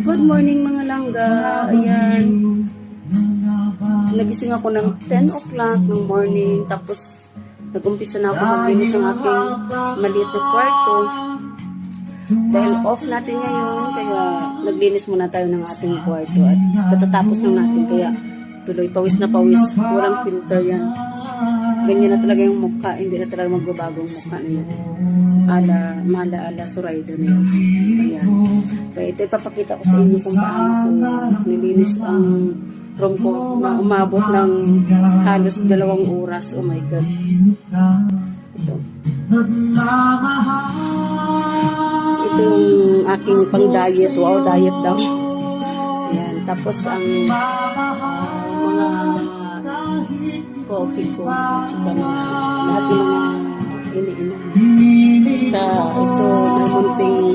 Good morning mga langga. Ayan. Nagising ako ng 10 o'clock ng morning. Tapos nag-umpisa na ako maglinis ng aking maliit na kwarto. Dahil off natin ngayon, kaya naglinis muna tayo ng ating kwarto. At katatapos lang natin, kaya tuloy pawis na pawis. Walang filter yan. Ganyan na talaga yung mukha. Hindi na talaga magbabago ang mukha niya. Mala Suraydo na yun. Ayan. Kaya ito ipapakita ko sa inyo kung paano ko nilinis ang room ko na umabot ng halos 2 oras. Oh my God. Ito. Ito yung aking pang-diet. Wow, diet daw. Ayan. Tapos ang mga coffee ko at saka lahat ng mga iniinom. Tsaka ito, may munting